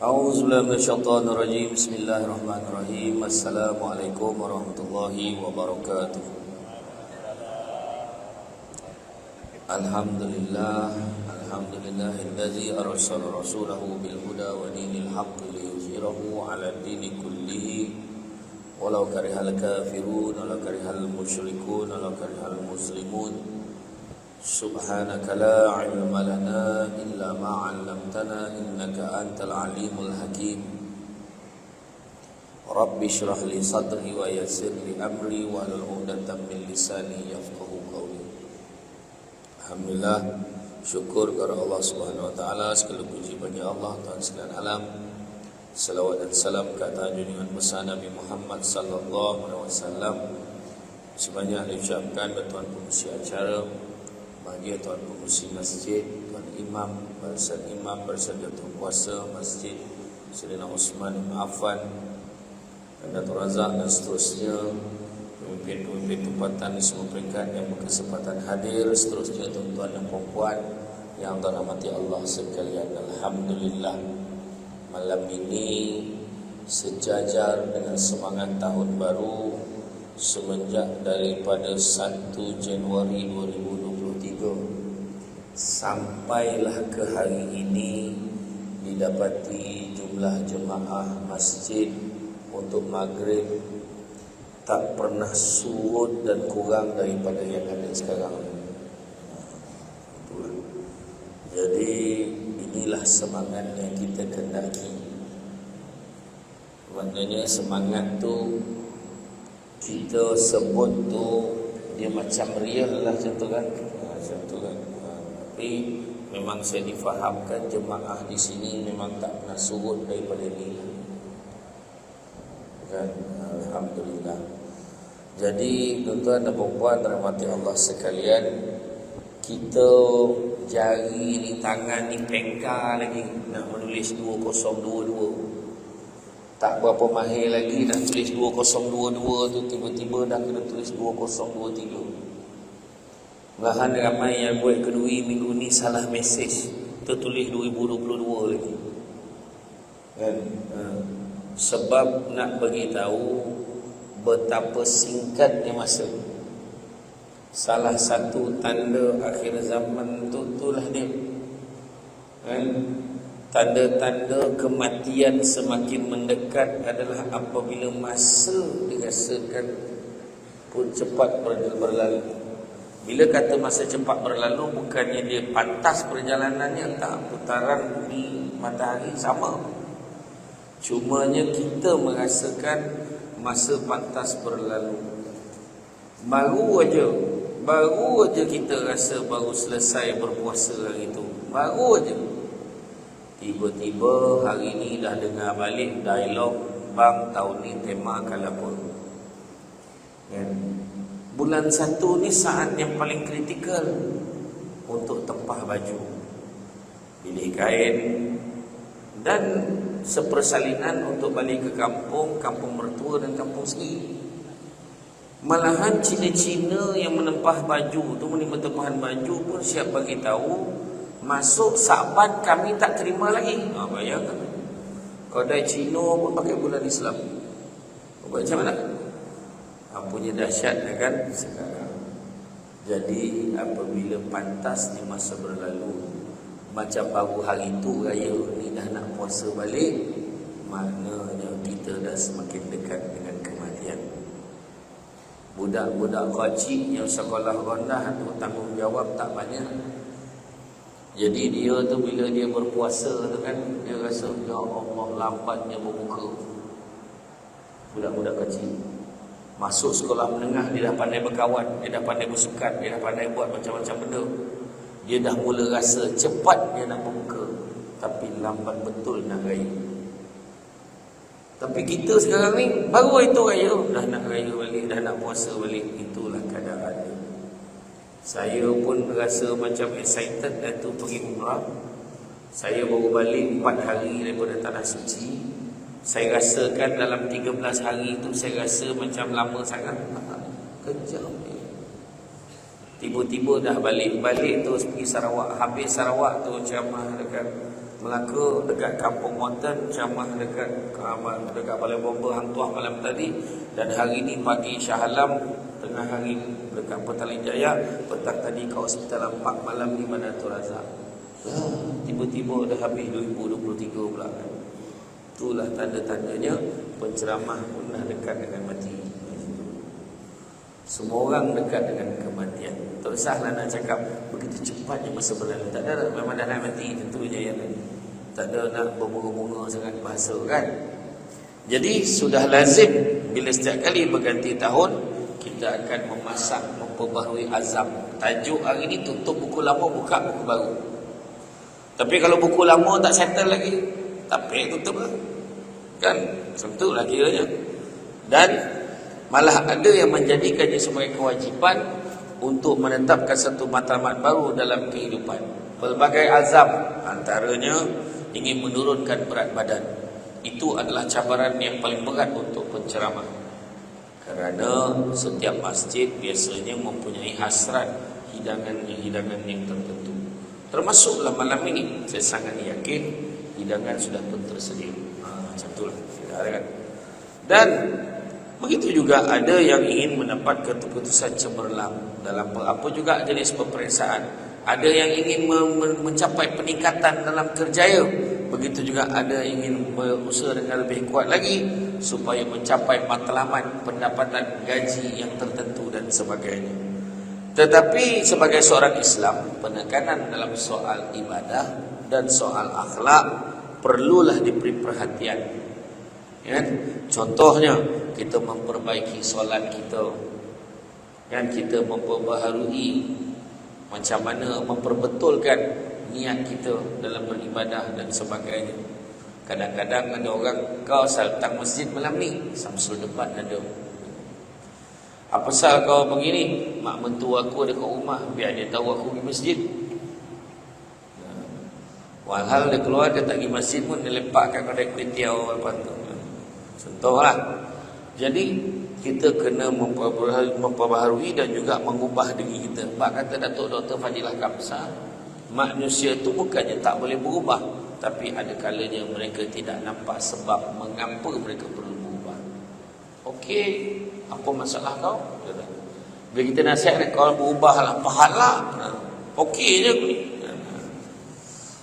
A'udzubillahi minasyaitonirrajim. Bismillahirrahmanirrahim. Assalamualaikum warahmatullahi wabarakatuh. Alhamdulillahillazi arsala rasulahu bil huda wa dinil haqqi liyuzhirahu 'ala ad-dini kullihi walau karihal kafirun walau karihal musyrikun walau karihal muslimun. Subhanaka la ilma lana illa ma 'allamtana innaka antal alimul hakim. Rabbi shrah li sadri wa yassir li amri wa hlul 'uqdatam min lisani yafqahu qawli. Alhamdulillah, syukur kepada Allah Subhanahu wa taala, segala puji bagi Allah Tuhan sekalian alam. Salawat dan salam ke atas junjungan besar Nabi Muhammad sallallahu alaihi wasallam. Sebanyak diucapkan kepada tuan pengurusi acara, bahagia tuan pengurusi masjid, tuan imam, bersama tuan kuasa masjid Sayyidina Osman bin Affan, dan Datuk Razak dan seterusnya, pemimpin-pemimpin tempatan di semua peringkat yang berkesempatan hadir, seterusnya tuan-tuan dan puan-puan yang dirahmati Allah sekalian. Alhamdulillah, malam ini sejajar dengan semangat tahun baru semenjak daripada 1 Januari 2023 sampailah ke hari ini didapati jumlah jemaah masjid untuk maghrib tak pernah surut dan kurang daripada yang ada sekarang. Jadi inilah semangat yang kita kendaki. Maknanya semangat tu kita sebut tu dia macam real lah, macam tu kan. Tapi memang saya difahamkan jemaah di sini memang tak pernah surut daripada ini kan. Alhamdulillah. Jadi tuan-tuan dan puan-puan rahmati Allah sekalian, kita jari di tangan ni pengkar lagi nak menulis 2022. Tak berapa mahir lagi nak tulis 2022 tu, tiba-tiba dah kena tulis 2023. Malahan ramai yang buat kenduri minggu ni salah mesej, tertulis 2022 lagi kan. Sebab nak bagi tahu betapa singkatnya masa. Salah satu tanda akhir zaman tu itulah dia kan. Tanda-tanda kematian semakin mendekat adalah apabila masa dirasakan pun cepat berlalu. Bila kata masa cepat berlalu, bukannya dia pantas perjalanannya, tak, putaran bumi matahari sama. Cumanya kita merasakan masa pantas berlalu. Baru aja kita rasa baru selesai berpuasa hari itu. Baru aja. Tiba-tiba hari ini dah dengar balik dialog bang tahun ni tema akan apa. Kan? Bulan 1 ni saat yang paling kritikal untuk tempah baju, pilih kain, dan sepersalinan untuk balik ke kampung, kampung mertua dan kampung sendiri. Malahan Cina-Cina yang menempah baju tu, menerima tempahan baju pun siap bagi tahu masuk Sa'ban kami tak terima lagi. Bayangkan, kedai Cina pun pakai bulan Islam. Macam mana? Punya dahsyat kan sekarang. Jadi apabila pantas di masa berlalu, macam baru hari itu raya ni dah nak puasa balik, maknanya kita dah semakin dekat dengan kematian. Budak-budak kecil yang sekolah rendah tu tanggungjawab tak banyak. Jadi dia tu bila dia berpuasa tu kan, dia rasa ya Allah lambatnya berbuka. Budak-budak kecil masuk sekolah menengah, dia dah pandai berkawan, dia dah pandai bersukan, dia dah pandai buat macam-macam benda. Dia dah mula rasa cepat dia nak berbuka, tapi lambat betul nak raya. Tapi kita sekarang ni baru itu raya, dah nak raya balik, dah nak puasa balik. Itulah keadaan dia. Saya pun rasa macam excited dah tu pergi umrah. Saya baru balik 4 hari daripada Tanah Suci. Saya rasakan dalam 13 hari itu saya rasa macam lama sangat. Kejam ni. Tiba-tiba dah balik terus pergi Sarawak. Habis Sarawak tu ceramah dekat Melaka dekat Kampung Monten, ceramah dekat Balai Bomba Hang Tuah malam tadi, dan hari ini pagi Shah Alam, tengah hari dekat Petaling Jaya, petang tadi kat Hospital Lampak, malam ni Manatul Razak. Tiba-tiba dah habis 2023 pula kan. Itulah tanda-tandanya penceramah pun dah dekat dengan mati. Semua orang dekat dengan kematian. Tak usahlah nak cakap begitu cepatnya masa berlalu. Tak ada, memang dah nak mati tentunya ya. Tak ada nak berbunga-bunga sangat bahasa kan. Jadi sudah lazim bila setiap kali berganti tahun kita akan memasak, memperbaharui azam. Tajuk hari ni tutup buku lama, buka buku baru. Tapi kalau buku lama tak settle lagi, tapi tutup lah. Kan? Tentu lah kiranya. Dan malah ada yang menjadikannya sebagai kewajipan untuk menetapkan satu matlamat baru dalam kehidupan. Pelbagai azam, antaranya ingin menurunkan berat badan. Itu adalah cabaran yang paling berat untuk penceramah. Kerana setiap masjid biasanya mempunyai hasrat hidangan yang tertentu. Termasuklah malam ini, saya sangat yakin hidangan sudah pun tersedia. Macam itulah. Dan begitu juga ada yang ingin mendapat keputusan cemerlang dalam apa juga jenis peperiksaan. Ada yang ingin mencapai peningkatan dalam kerjaya. Begitu juga ada yang ingin berusaha dengan lebih kuat lagi supaya mencapai matlamat pendapatan gaji yang tertentu dan sebagainya. Tetapi sebagai seorang Islam, penekanan dalam soal ibadah dan soal akhlak perlulah diberi perhatian. Ya? Contohnya kita memperbaiki solat kita, dan kita memperbaharui macam mana memperbetulkan niat kita dalam beribadah dan sebagainya. Kadang-kadang ada orang, kau asal datang masjid malam ni, Samsul debat ada. Apa pasal kau begini? Mak mentua aku ada kat rumah, biar dia tahu aku pergi masjid. Walhal dia keluar, dia tak pergi masjid pun, dia lepakkan kedai kuih tiaw lepas tu. Contohlah. Jadi kita kena memperbaharui dan juga mengubah diri kita. Sebab kata Datuk Dr. Fadilah Kamsa, manusia itu bukannya tak boleh berubah, tapi ada kalanya mereka tidak nampak sebab mengapa mereka perlu berubah. Okey, apa masalah kau? Bila kita nasihat, kau berubahlah, pahala. Okey je aku ni.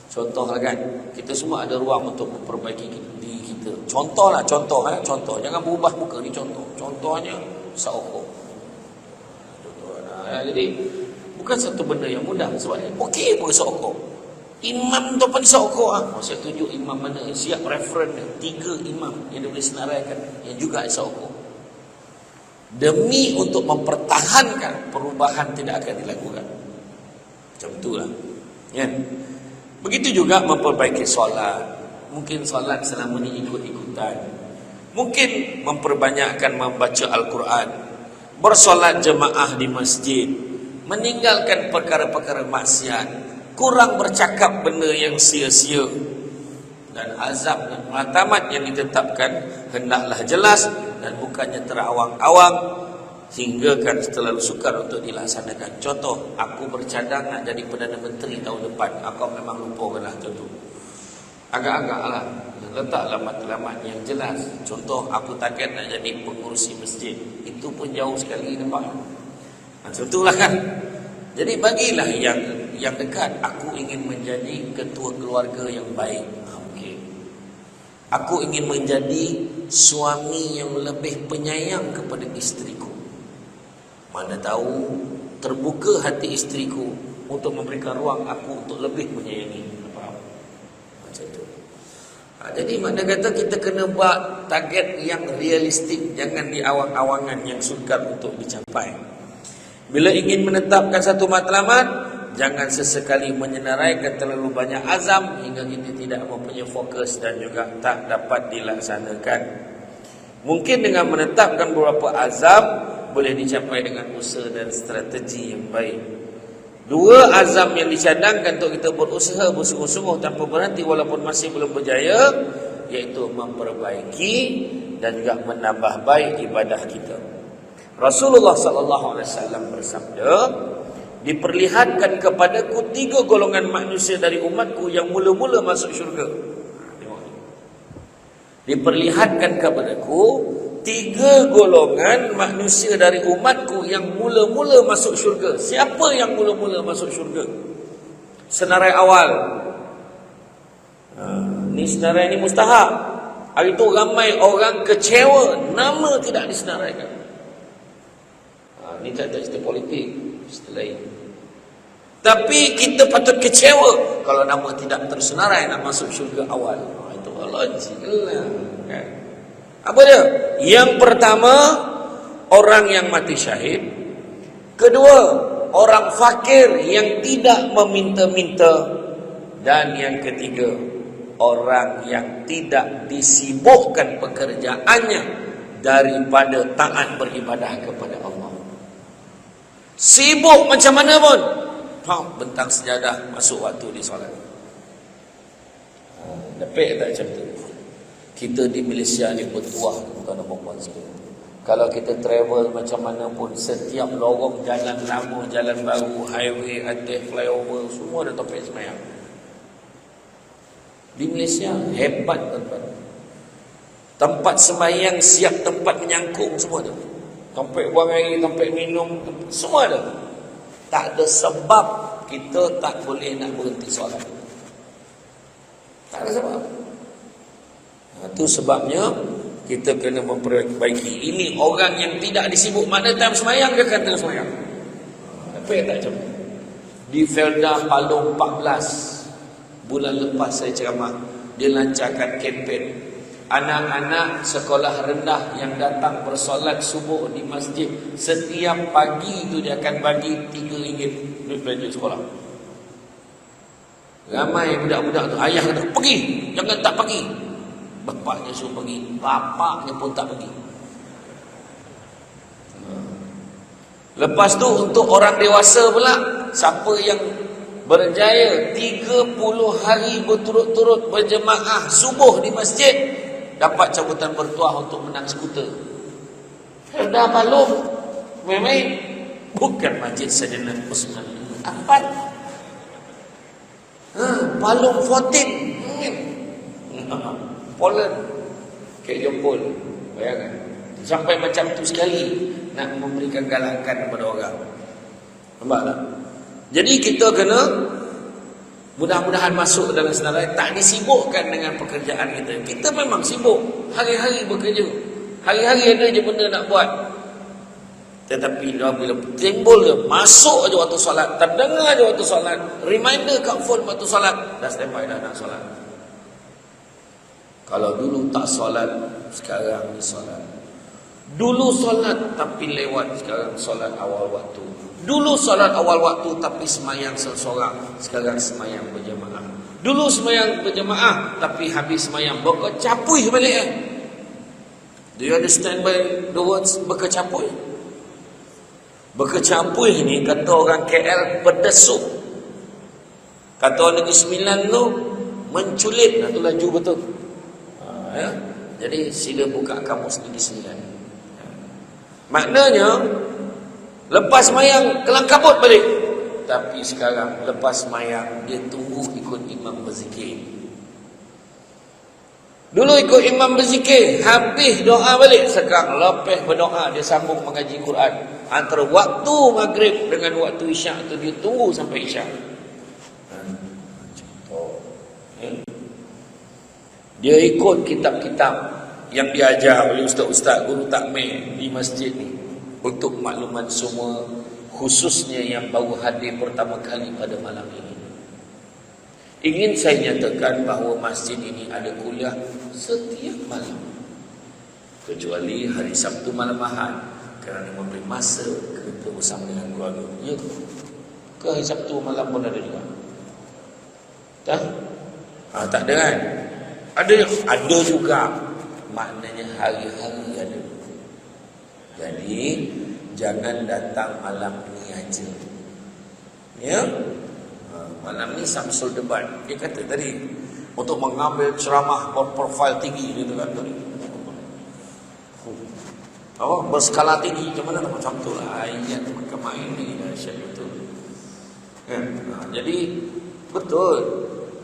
Contohlah kan, kita semua ada ruang untuk memperbaiki diri kita. Contohlah, contoh. Jangan berubah muka ni contoh. Contohnya, saoko. Jadi, bukan satu benda yang mudah. Sebab okey pun saoko. Imam tu apa ni saoko? Saya tunjuk imam mana yang siap referen. 3 imam yang dia boleh senaraikan yang juga saoko. Demi untuk mempertahankan perubahan tidak akan dilakukan. Macam itulah. Ya. Begitu juga memperbaiki solat. Mungkin solat selama ni ikut-ikutan. Mungkin memperbanyakkan membaca Al-Quran. Bersolat jemaah di masjid. Meninggalkan perkara-perkara maksiat. Kurang bercakap benda yang sia-sia. Dan azab dan matlamat yang ditetapkan hendaklah jelas dan bukannya terawang-awang sehingga kan terlalu sukar untuk dilaksanakan. Contoh, aku bercadang nak jadi Perdana Menteri tahun depan. Aku memang lupakanlah contoh. Agak-agaklah letaklah matlamat yang jelas. Contoh, aku target nak jadi pengurusi masjid. Itu pun jauh sekali nampak. Macam itulah kan. Jadi bagilah yang dekat. Aku ingin menjadi ketua keluarga yang baik. Okey. Aku ingin menjadi suami yang lebih penyayang kepada isteriku. Mana tahu terbuka hati isteriku untuk memberikan ruang aku untuk lebih menyayangi. Macam tu. Jadi makna kata kita kena buat target yang realistik, jangan di awang-awangan yang sukar untuk dicapai. Bila ingin menetapkan satu matlamat, jangan sesekali menyenaraikan terlalu banyak azam hingga kita tidak mempunyai fokus dan juga tak dapat dilaksanakan. Mungkin dengan menetapkan beberapa azam boleh dicapai dengan usaha dan strategi yang baik. 2 azam yang dicadangkan untuk kita berusaha bersungguh-sungguh tanpa berhenti walaupun masih belum berjaya, iaitu memperbaiki dan juga menambah baik ibadah kita. Rasulullah sallallahu alaihi wasallam bersabda, diperlihatkan kepadaku 3 golongan manusia dari umatku yang mula-mula masuk syurga. Diperlihatkan kepadaku 3 golongan manusia dari umatku yang mula-mula masuk syurga. Siapa yang mula-mula masuk syurga? Senarai awal. Ni senarai ni mustahak. Hari itu ramai orang kecewa nama tidak disenaraikan. Ni tak ada cerita politik, cerita lain. Tapi kita patut kecewa kalau nama tidak tersenarai nak masuk syurga awal. Itu logik lah, kan? Apa dia? Yang pertama, orang yang mati syahid. Kedua, orang fakir yang tidak meminta-minta. Dan yang ketiga, orang yang tidak disibukkan pekerjaannya daripada taat beribadah kepada Allah. Sibuk macam mana pun, bentang sejadah, masuk waktu di solat. Dapat tak macam tu? Kita di Malaysia ni bertuah, tuan dan puan sekalian. Kalau kita travel macam mana pun, setiap lorong jalan lama, jalan baru, highway, atas flyover, semua ada topik semayang. Di Malaysia hebat, tuan-tuan. Tempat semayang siap tempat menyangkung semua tu. Tempat buang air, tempat minum, semua ada. Tak ada sebab kita tak boleh nak berhenti solat. Tak ada sebab. Itu sebabnya kita kena memperbaiki. Ini orang yang tidak disibuk. Mana time semayang dia kata semayang. Apa yang tak macam? Di Felda Palung 14 bulan lepas saya ceramah, dia lancarkan kempen. Anak-anak sekolah rendah yang datang bersolat subuh di masjid, setiap pagi itu dia akan bagi RM3 duit belanja sekolah. Ramai budak-budak tu, ayah kata, pergi, jangan tak pergi. Bapaknya suruh pergi, bapaknya pun tak pergi. Lepas tu untuk orang dewasa pula, siapa yang berjaya 30 hari berturut-turut berjemaah subuh di masjid, dapat cabutan bertuah untuk menang skuter. Dah maklum, memang bukan Masjid Sayyidina Utsman Affan. Palung 14. Poland. Kayak Jepun. Bayangkan. Sampai macam tu sekali nak memberikan galakan kepada orang. Nampak tak? Jadi kita kena mudah-mudahan masuk dalam senarai, tak disibukkan dengan pekerjaan kita. Kita memang sibuk, hari-hari bekerja, hari-hari ada je benda nak buat. Tetapi bila timbul dia, masuk aja waktu solat, terdengar aja waktu solat, reminder kat phone waktu solat, dah standby dah nak solat. Kalau dulu tak solat, sekarang ni solat. Dulu solat tapi lewat, sekarang solat awal waktu. Dulu solat awal waktu tapi semayang seorang, sekarang semayang berjemaah. Dulu semayang berjemaah tapi habis semayang berkecapui balik. Do you understand by the words berkecapui? Berkecapui ni kata orang KL berdesuk. Kata orang Negeri Sembilan tu menculit. Itu laju betul. Ya? Jadi sila buka kamus Negeri Sembilan. Maknanya lepas semayang kelang kabut balik. Tapi sekarang lepas semayang dia tunggu ikut imam berzikir. Dulu ikut imam berzikir, habis doa balik. Sekarang lepas berdoa dia sambung mengaji Quran. Antara waktu maghrib dengan waktu isyak tu dia tunggu sampai isyak. Dia ikut kitab-kitab yang diajar oleh ustaz-ustaz guru takmir di masjid ni. Untuk makluman semua, khususnya yang baru hadir pertama kali pada malam ini, ingin saya nyatakan bahawa masjid ini ada kuliah setiap malam, kecuali hari Sabtu malam Ahad, kerana memberi masa kita bersama dengan keluarga. Ya ke hari Sabtu malam pun ada juga? Tak? Tak ada kan? Ada juga. Maknanya hari-hari ada. Jadi jangan datang malam ni aja. Ya? Malam ni Samsul debat. Dia kata tadi untuk mengambil ceramah berprofil tinggi, dia kata tadi. Berskala tinggi macam mana? Macam tu lah ayat kemain ni dahsyat betul. Jadi betul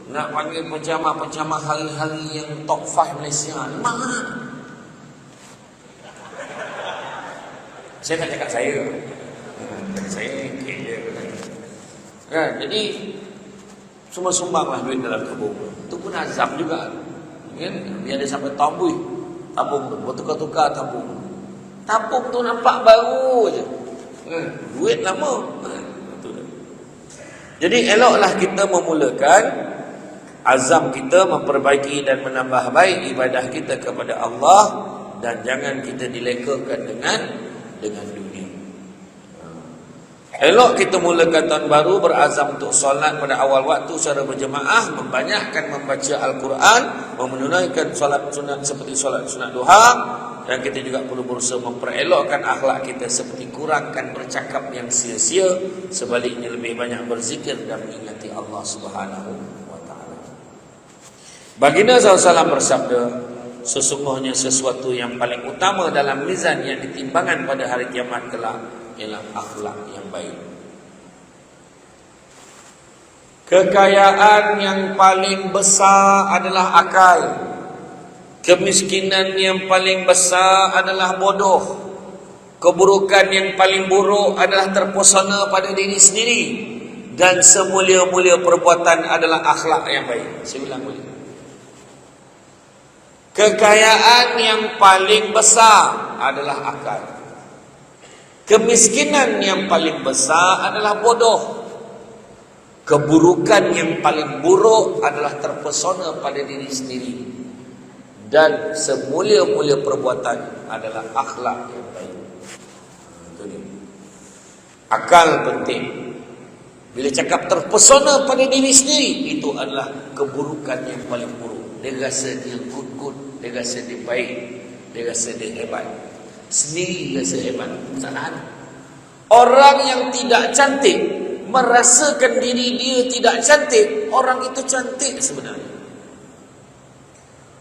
nak panggil penceramah hari-hari yang top 5 Malaysia ni mana? Saya tak cakap saya. Saya jadi semua sumbanglah duit dalam tabung. Itu pun azab juga. Kan? Dia ada sampai tabung tu, bertukar-tukar tabung. Tabung tu nampak baru je. Duit lama. Jadi eloklah kita memulakan azam kita memperbaiki dan menambah baik ibadah kita kepada Allah, dan jangan kita dilekakan dengan dunia. Elok kita mulakan tahun baru berazam untuk solat pada awal waktu secara berjemaah, membanyakkan membaca Al-Quran, menunaikan solat sunat seperti solat sunat duha, dan kita juga perlu berusaha memperelokkan akhlak kita seperti kurangkan bercakap yang sia-sia, sebaliknya lebih banyak berzikir dan mengingati Allah Subhanahu wa taala. Baginda SAW bersabda, sesungguhnya sesuatu yang paling utama dalam mizan yang ditimbangan pada hari kiamat kelak ialah akhlak yang baik. Kekayaan yang paling besar adalah akal. Kemiskinan yang paling besar adalah bodoh. Keburukan yang paling buruk adalah terpesona pada diri sendiri. Dan semulia-mulia perbuatan adalah akhlak yang baik. Saya ulang boleh. Kekayaan yang paling besar adalah akal. Kemiskinan yang paling besar adalah bodoh. Keburukan yang paling buruk adalah terpesona pada diri sendiri. Dan semulia-mulia perbuatan adalah akhlak yang baik. Akal penting. Bila cakap terpesona pada diri sendiri, itu adalah keburukan yang paling buruk. Dia rasa dia good, dia rasa dia baik, dia rasa dia hebat. Sendiri rasa hebat. Kesalahan. Orang yang tidak cantik merasakan diri dia tidak cantik, orang itu cantik sebenarnya.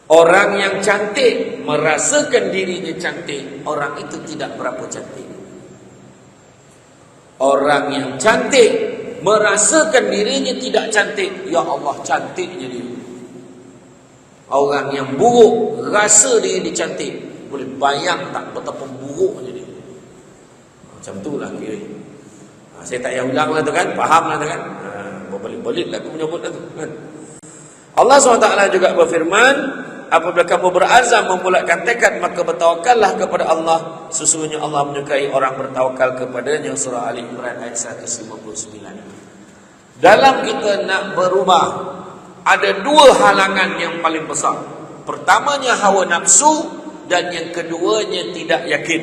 Orang yang cantik merasakan dirinya cantik, orang itu tidak berapa cantik. Orang yang cantik merasakan dirinya tidak cantik, ya Allah cantiknya dia. Orang yang buruk rasa diri dia cantik, boleh bayang tak betapa buruknya dia. Macam itulah kira. Saya tak payah ulang lah tu kan, faham lah tu kan. Berbelit-belit lah aku menyebut lah tu kan. Allah SWT juga berfirman, apabila kamu berazam membulatkan tekad, maka bertawakallah kepada Allah. Sesungguhnya Allah menyukai orang bertawakal kepadanya. Surah Ali Imran ayat 159. Dalam kita nak berubah, ada dua halangan yang paling besar. Pertamanya hawa nafsu, dan yang keduanya tidak yakin.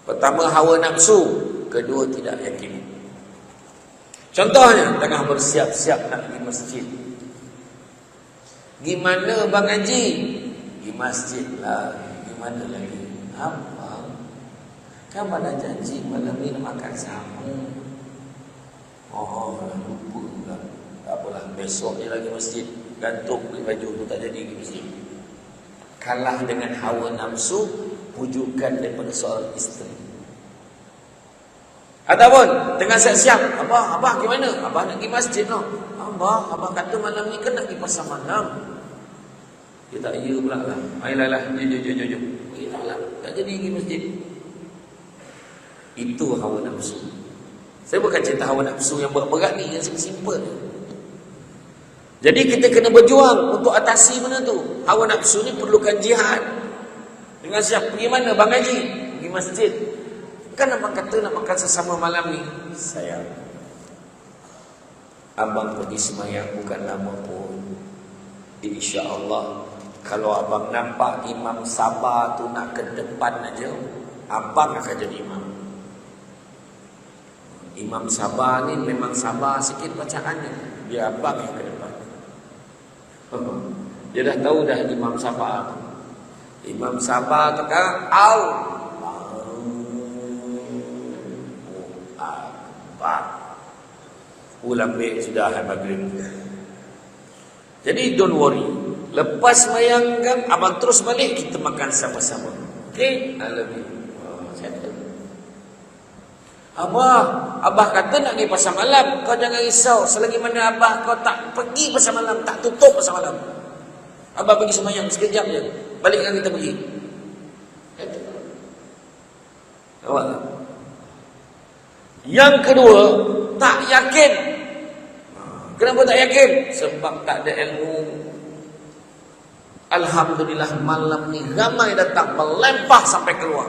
Pertama hawa nafsu, kedua tidak yakin. Contohnya tengah bersiap-siap nak pergi masjid. Gimana Bang Haji? Di masjid lah. Gimana lagi? Apa? Kan mana janji malam ni nak makan sama. Oh, lupa pula. Tak apalah, besok je lagi masjid. Gantung beli baju tu, tak jadi pergi masjid. Kalah dengan hawa nafsu, pujukan daripada seorang isteri. Ataupun tengah siap-siap, Abah gimana? Abah nak pergi masjid no. Abah kata malam ni kan nak pergi pasar malam. Dia tak iya pula lah. Ayolah, jom. Iyalah, tak jadi pergi masjid. Itu hawa nafsu. Saya bukan cerita hawa nafsu yang berat-berat ni, yang simple. Jadi kita kena berjuang untuk atasi benda tu. Hawa nafsu ni perlukan jihad. Dengan siap, pergi mana Bang Haji? Pergi masjid. Kan abang kata nak makan sesama malam ni. Sayang, abang pergi semayang bukan lama pun. InsyaAllah, kalau abang nampak imam sabar tu nak ke depan aja, abang akan jadi imam. Imam sabar ni memang sabar sikit bacaannya, biar abang yang ke depan. Dia dah tahu dah imam sabar tu. Imam sabar tu kan ulang beg sudah maghrib. Jadi don't worry. Lepas semayang kan, abang terus balik, kita makan sama-sama. Okay? I love you. Abah kata nak pergi pasar malam. Kau jangan risau. Selagi mana abah kau tak pergi pasar malam, tak tutup pasar malam, abah pergi sembahyang sekejap je, balik dengan kita pergi. Awak. Yang kedua, tak yakin. Kenapa tak yakin? Sebab tak ada ilmu. Alhamdulillah malam ni ramai datang, melempah sampai keluar.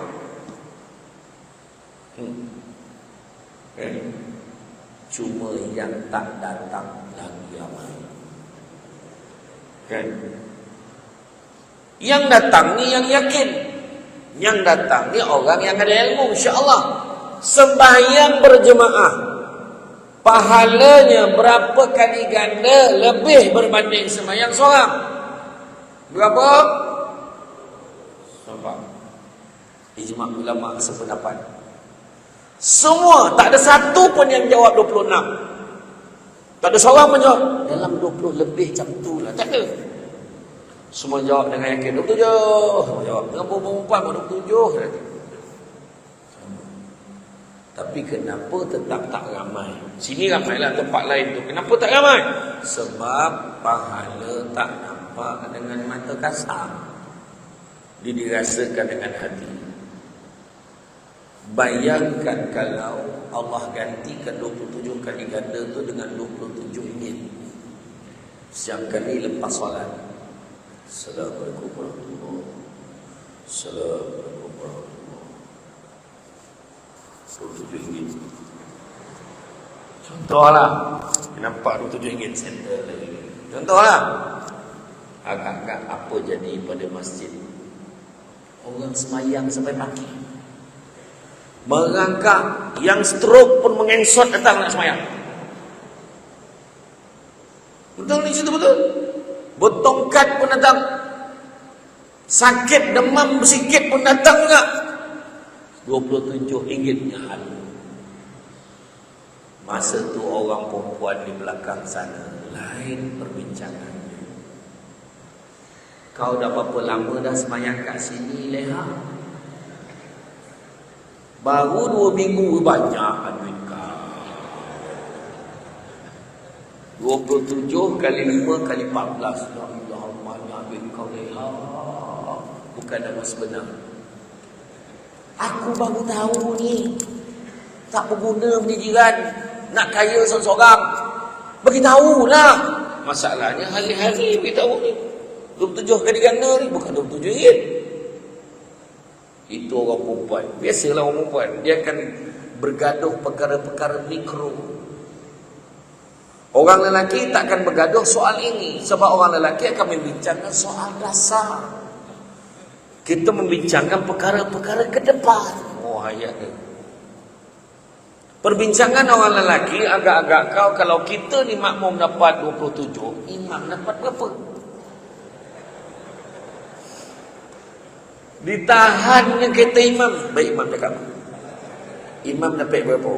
Cuma yang tak datang lagi ramai. Kan? Yang datang ni yang yakin. Yang datang ni orang yang ada ilmu, insya-Allah. Sembahyang berjemaah, pahalanya berapa kali ganda lebih berbanding sembahyang seorang? Berapa? Nampak? Ijma' ulama sependapat. Semua, tak ada satu pun yang jawab 26. Tak ada seorang pun jawab dalam 20 lebih macam tu lah. Tak ada. Semua jawab dengan yakin 27. Semua jawab dengan perempuan 27. Tapi kenapa tetap tak ramai? Sini ramailah, tempat lain tu kenapa tak ramai? Sebab pahala tak nampak dengan mata kasar, dia dirasakan dengan hati. Bayangkan kalau Allah gantikan 27 kali ganda tu dengan 27 ringgit setiap kali lepas solat. Assalamualaikum warahmatullahi wabarakatuh. Assalamualaikum warahmatullahi wabarakatuh. 27 ringgit. Contohlah, nampak 27 ringgit senter lagi. Contohlah, agak-agak apa jadi pada masjid? Orang semayang sampai pagi, merangkak, yang stroke pun mengengsot datang nak semayang. Betul ni, cerita betul. Bertongkat pun datang, sakit demam bersikit pun datang juga. 27 ringgitnya hal. Masa tu orang perempuan di belakang sana lain perbincangan. Kau dah berapa lama dah semayang kat sini, Leha? Baru 2 minggu, banyak duit kau. 27 kali 5 kali 14. Allah, banyak duit kau, Leha. Bukan nama sebenar. Aku baru tahu ni, tak berguna punya jiran, nak kaya seorang-seorang. Beritahulah. Masalahnya hari-hari beritahu ni. 27 kali ganda ni, bukan 27 ringgit. Itu orang perempuan. Biasalah orang perempuan, dia akan bergaduh perkara-perkara mikro. Orang lelaki takkan bergaduh soal ini, sebab orang lelaki akan membincangkan soal dasar. Kita membincangkan perkara-perkara ke depan. Oh, ayat ni. Perbincangan orang lelaki agak-agak kau, kalau kita ni makmum dapat 27, imam dapat berapa? Ditahannya kata imam. Baik, imam cakap, imam dapat berapa?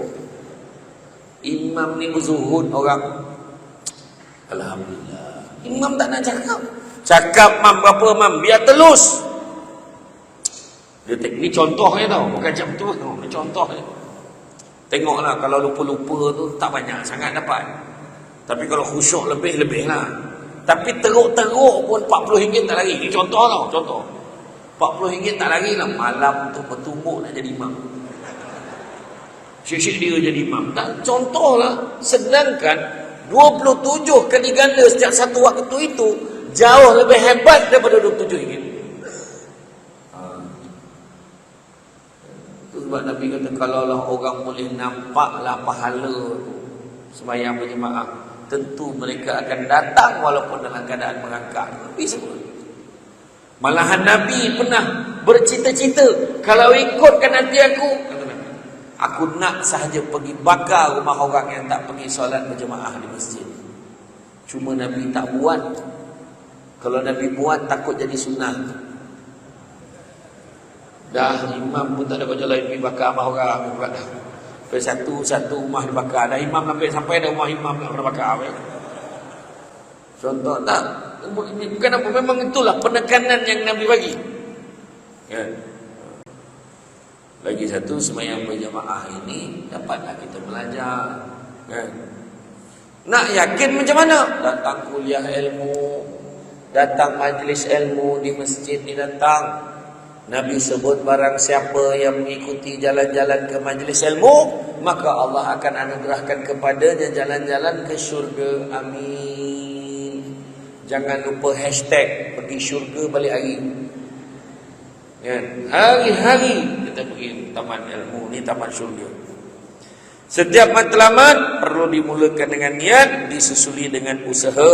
Imam ni berzuhud orang. Alhamdulillah. Imam tak nak cakap. Cakap mam berapa mam, biar telus. Ni contohnya tau, bukan macam tu. Ni contohnya. Tengoklah, kalau lupa-lupa tu tak banyak sangat dapat. Tapi kalau khusyuk lebih-lebih lah. Tapi teruk-teruk pun 40 ringgit tak lari. Ni contoh tau, contoh. 40 ringgit tak lari lah. Malam tu bertumbuk nak jadi imam. Syekh dia jadi imam. Tak, contohlah. Sedangkan 27 kali ganda setiap satu waktu itu jauh lebih hebat daripada 27 ringgit. Sebab Nabi kata, kalaulah orang boleh nampaklah pahala sembahyang berjemaah, tentu mereka akan datang walaupun dalam keadaan merangkak. Nabi sebut. Malahan Nabi pernah bercita-cita, kalau ikutkan hati aku, kata Nabi, aku nak sahaja pergi bakar rumah orang yang tak pergi solat berjemaah di masjid. Cuma Nabi tak buat. Kalau Nabi buat, takut jadi sunnah. Dah imam pun tak ada baca lain, pergi bakar rumah orang. Sampai satu rumah dibakar. Dah imam sampai dah rumah imam nak bakar. Contoh tak? Bukan apa, memang itulah penekanan yang Nabi bagi. Ya. Lagi satu, sembahyang berjamaah ini dapatlah kita belajar, kan? Nak yakin macam mana? Datang kuliah ilmu, datang majlis ilmu di masjid ni datang. Nabi sebut barang siapa yang mengikuti jalan-jalan ke majlis ilmu, maka Allah akan anugerahkan kepadanya jalan-jalan ke syurga. Amin. Jangan lupa hashtag pergi syurga balik hari. Ya, hari-hari kita pergi taman ilmu ni, taman syurga. Setiap matlamat perlu dimulakan dengan niat, disusuli dengan usaha.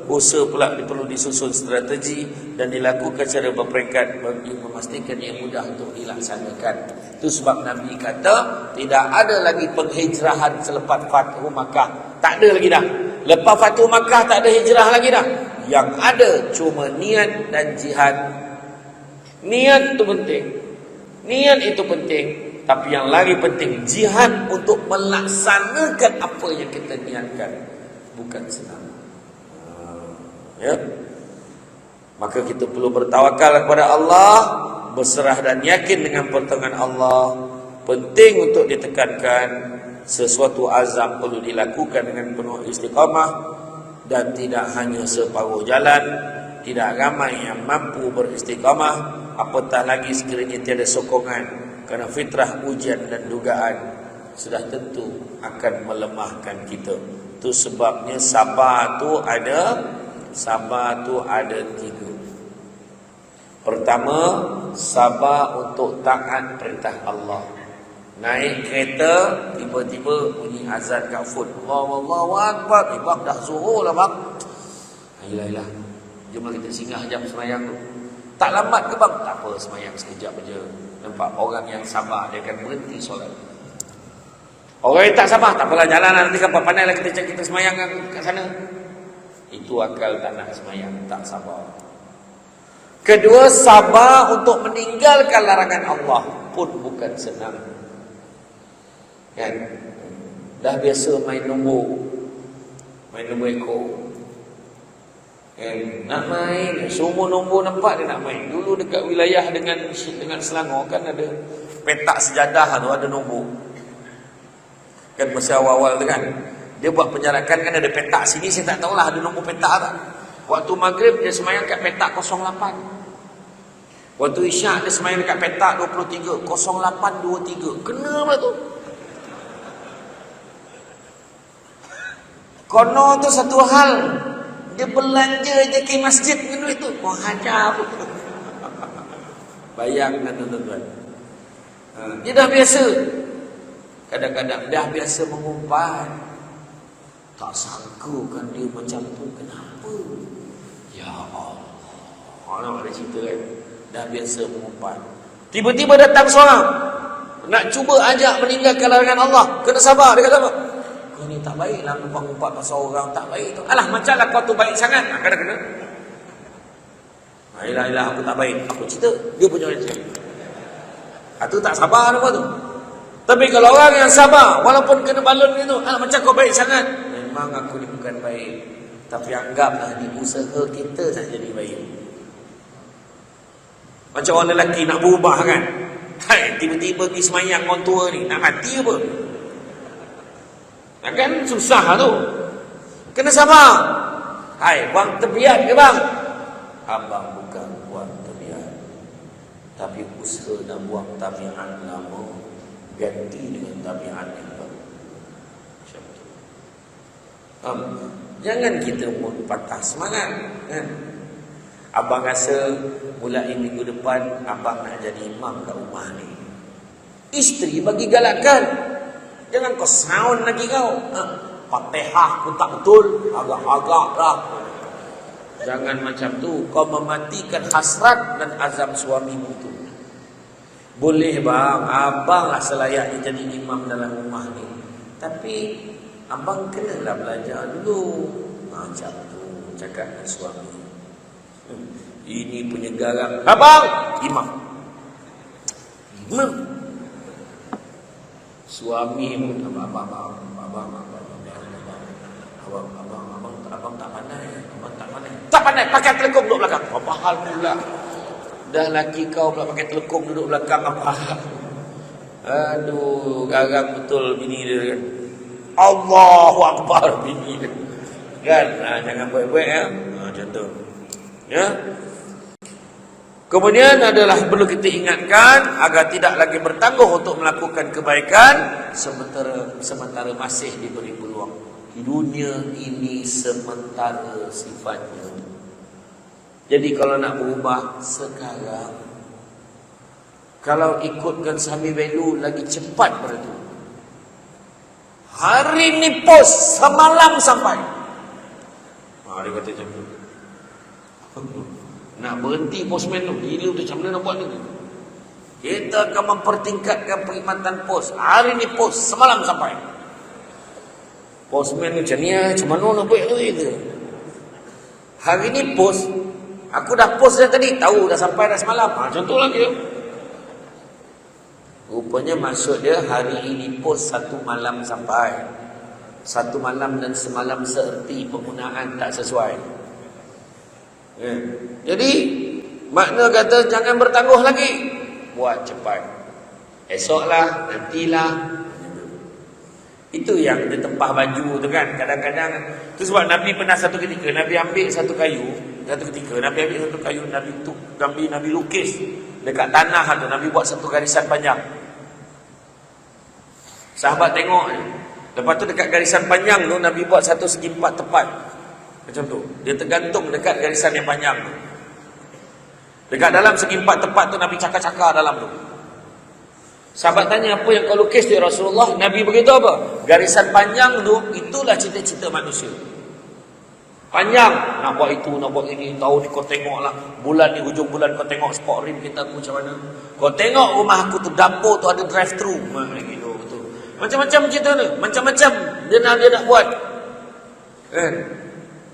Usaha pula perlu disusun strategi dan dilakukan secara berperingkat bagi memastikan yang mudah untuk dilaksanakan. Itu sebab Nabi kata tidak ada lagi penghijrahan selepas Fathu Makkah. Tak ada lagi dah. Lepas Fathu Makkah tak ada hijrah lagi dah. Yang ada cuma niat dan jihad. Niat itu penting. Niat itu penting. Tapi yang lagi penting, jihad untuk melaksanakan apa yang kita niatkan. Bukan senang. Ya. Maka kita perlu bertawakal kepada Allah, berserah dan yakin dengan pertolongan Allah. Penting untuk ditekankan, sesuatu azam perlu dilakukan dengan penuh istiqamah dan tidak hanya separuh jalan. Tidak ramai yang mampu beristiqamah, apatah lagi sekiranya tiada sokongan. Kerana fitrah ujian dan dugaan sudah tentu akan melemahkan kita. Itu sebabnya sabar tu ada 3. Pertama, sabar untuk taat perintah Allah. Naik kereta, tiba-tiba bunyi azan kat phone. Allahu Akbar, bang dah zuhur lah bang. Ayolah, jomlah kita singgah jam semayang tu. Tak lambat ke bang? Tak apa, semayang sekejap aja. Nampak orang yang sabar, dia akan berhenti solat. Orang yang tak sabar, tak apalah, jalan nanti kapal pandai lah kita semayang kat sana. Itu akal tak nak semayang, tak sabar. Kedua, sabar untuk meninggalkan larangan Allah pun bukan senang. Kan? Dah biasa main nombor ekor. Nak main, semua nombor nampak dia nak main. Dulu dekat wilayah dengan Selangor kan ada petak sejadah tu, ada nombor. Kan masa awal-awal tu kan, dia buat penjarakan kan ada petak sini, saya tak tahulah ada nombor petak tak. Waktu maghrib dia semayang kat petak 08. Waktu isyak dia semayang dekat petak 23 0823. Kena pula tu. Kono tu satu hal, dia belanja je ke masjid dengan duit tu. Wah, hajar. Bayangkan tuan-tuan. Dia dah biasa. Kadang-kadang dah biasa mengumpat. Tak sangka kan dia macam tu. Kenapa? Ya Allah. Orang ada cerita kan. Dah biasa mengumpat. Tiba-tiba datang seorang nak cuba ajak meninggalkan larangan Allah. Kena sabar. Dia kata apa? Kau ni tak baik lah ngumpat pasal orang, tak baik tu. Alah, macam lah kau tu baik sangat. Kena. Ayolah, aku tak baik. Aku cerita, dia punya orang cerita. Itu tak sabar apa tu. Tapi kalau orang yang sabar, walaupun kena balon gitu, alah macam kau baik sangat. Memang aku ni bukan baik. Tapi anggaplah di usaha kita tak jadi baik. Macam orang lelaki nak berubah kan. Hai, tiba-tiba pergi semayang orang tua ni, nak mati apa? Kan susah tu. Kena sabar. Hai, buang tebiat ke bang? Abang bukan buang tebiat, tapi usaha nak buang tabiat lama ganti dengan tabiat yang baru. Macam tu. Jangan kita pun patah semangat kan? Abang rasa mulai minggu depan abang nak jadi imam kat rumah ni. Isteri bagi galakan. Jangan kau sound lagi kau. Fatihah pun tak betul. Agak-agak dah. Jangan macam tu. Kau mematikan hasrat dan azam suamimu tu. Boleh bang, abang lah selayaknya jadi imam dalam rumah ni. Tapi abang kenalah belajar dulu. Macam tu cakap dengan suami. Ini punya garang. Abang, imam. Suami pun abang tak pandai. Tak pandai pakai telekung duduk belakang. Apa hal pula? Dah laki kau pula pakai telekung duduk belakang, apa hal? Aduh, garang betul bini dia kan. Allahu Akbar bini dia. Kan? Jangan buat-buat ya. Macam tu. Ya. Kemudian adalah perlu kita ingatkan agar tidak lagi bertangguh untuk melakukan kebaikan sementara masih diberi peluang. Dunia ini sementara sifatnya. Jadi kalau nak berubah sekarang, kalau ikutkan Sami Belu lagi cepat pada tu. Hari ni post semalam sampai. Dia kata macam tu. Nak berhenti postman tu. Gila tu macam mana nak buat ni. Kita akan mempertingkatkan perkhidmatan pos. Hari ni pos semalam sampai. Postman tu macam ni macam mana nak buat tu. Hari ni pos. Aku dah post dah tadi. Tahu dah sampai dah semalam. Macam tu lagi. Rupanya maksud dia hari ini pos satu malam sampai. Satu malam dan semalam seerti penggunaan tak sesuai. Jadi makna kata jangan bertangguh lagi. Buat cepat. Esoklah, nantilah. Itu yang dia tempah baju tu kan. Kadang-kadang tu sebab Nabi pernah satu ketika Nabi ambil satu kayu. Satu ketika Nabi ambil satu kayu, Nabi lukis dekat tanah tu. Nabi buat satu garisan panjang. Sahabat tengok. Lepas tu dekat garisan panjang tu Nabi buat satu segi empat tepat. Macam tu. Dia tergantung dekat garisan yang panjang tu. Dekat dalam segi empat tepat tu Nabi cakar-cakar dalam tu. Sahabat tanya, apa yang kau lukis tu ya Rasulullah? Nabi beritahu apa? Garisan panjang tu itulah cita-cita manusia. Panjang, nak buat itu, nak buat ini. Tahun ni kau tengoklah, bulan ni hujung bulan kau tengok sport rim kita aku macam mana. Kau tengok rumah aku tu, dapur tu ada drive thru. Gitu betul. Macam-macam cerita ni, macam-macam dia nak buat.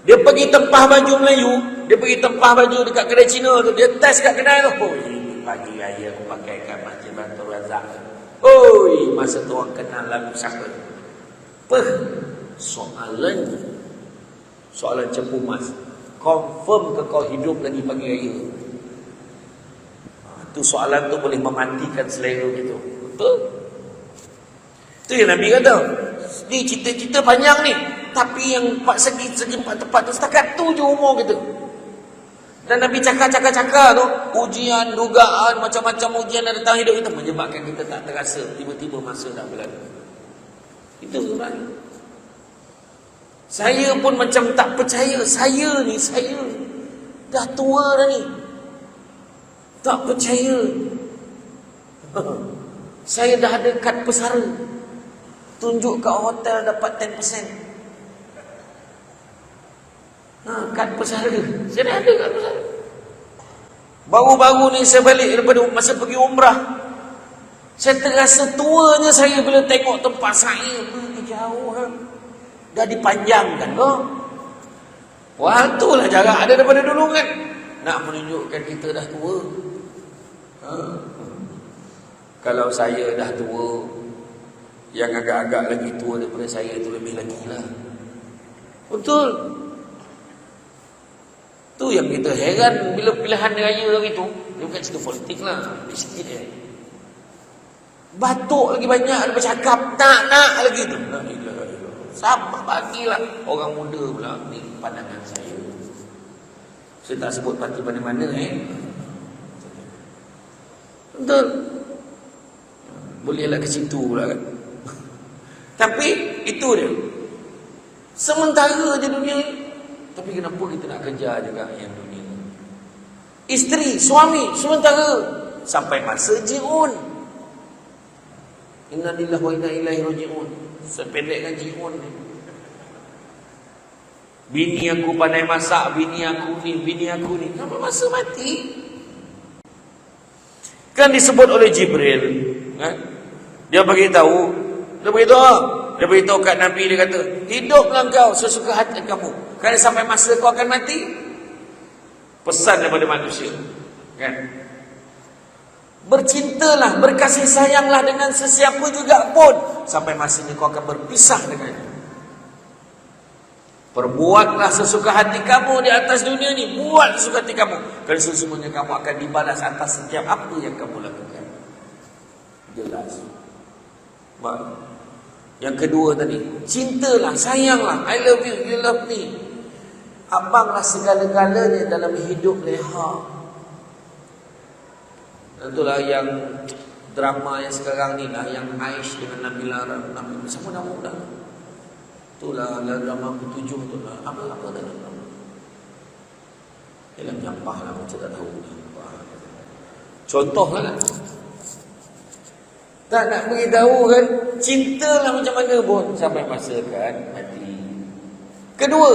Dia pergi tempah baju Melayu, dia pergi tempah baju dekat kedai Cina tu, dia test kat kedai tu. Oh, ini pagi raya aku pakai kat Masjid Baitul Razak. Oi, masa tu orang kenal lagu siapa? Soalan cepu mas. Confirm ke kau hidup lagi pagi raya? Tu soalan tu boleh mematikan selera gitu. Betul? Tu yang Nabi kata. Ni cita-cita panjang ni. Tapi yang segi empat tepat tu setakat tu je umur kita. Dan Nabi cakap tu, ujian, dugaan, macam-macam ujian yang datang hidup kita menyebabkan kita tak terasa tiba-tiba masa dah berlalu. Itu sebenarnya. Saya pun macam tak percaya. Saya dah tua dah ni. Tak percaya. Saya dah ada kad pesara. Tunjuk kat hotel dapat 10%. Kad pesara. Saya dah ada kad pesara. Baru-baru ni saya balik daripada masa pergi umrah. Saya terasa tuanya saya bila tengok tempat saya. Jauh dah dipanjangkan kok. Wah, itulah jarak ada daripada dulu kan. Nak menunjukkan kita dah tua. Kalau saya dah tua, yang agak-agak lagi tua daripada saya itu lebih lagi lah. Betul. Tu yang kita heran bila pilihan raya gitu. Dia bukan cerita politik lah. Dia sikit je. Batuk lagi banyak, dia bercakap nak lagi tu. Sama bagilah orang muda pula. Ni pandangan saya. Saya tak sebut parti mana-mana Betul. Bolehlah ke situ pula kan. Tapi itu dia. Sementara je dunia ni. Tapi kenapa kita nak kejar juga yang dunia? Isteri, suami, sementara sampai masa ji'un. Inna lillahi wa inna ilaihi raji'un. Sependekkan ji'un ni. Bini aku pandai masak, bini aku ni. Sampai masa mati. Kan disebut oleh Jibril. Kan? Dia beritahu kat Nabi, dia kata, hiduplah kau sesuka hati kamu. Kerana sampai masa kau akan mati. Pesan daripada manusia. Kan? Bercintalah, berkasih sayanglah dengan sesiapa juga pun. Sampai masanya kau akan berpisah dengannya. Perbuatlah sesuka hati kamu di atas dunia ni. Buat sesuka hati kamu. Kerana sesungguhnya kamu akan dibalas atas setiap apa yang kamu lakukan. Jelas. Yang kedua tadi, cintalah, sayanglah, I love you, you love me. Abanglah segala-galanya dalam hidup leha. Itulah yang drama yang sekarang ni lah, yang Aish dengan Nabila sama nama dah. Itulah drama ke-7 tu lah. Apa tadi? Ialah nyampah lah, macam tak tahu. Contoh lah. Tak nak beritahu kan, cintalah macam mana pun sampai masa kan mati. Kedua,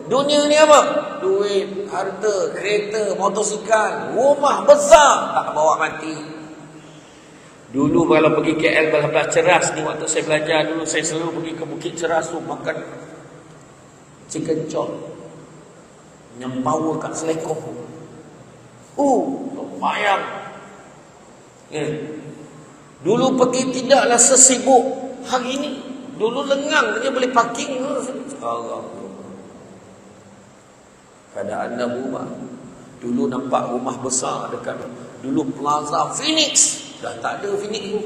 dunia ni apa? Duit, harta, kereta, motosikal, rumah besar, tak bawa mati. Dulu kalau pergi KL Belah Ceras ni, waktu saya belajar dulu, saya selalu pergi ke Bukit Ceras tu makan chicken chop yang bawa kat Selekong. Lumayan. Dulu pergi tidaklah sesibuk hari ini. Dulu lengang dia boleh parking. Allah. Keadaan dah berubah. Dulu nampak rumah besar dekat dulu Plaza Phoenix. Dah tak ada Phoenix tu.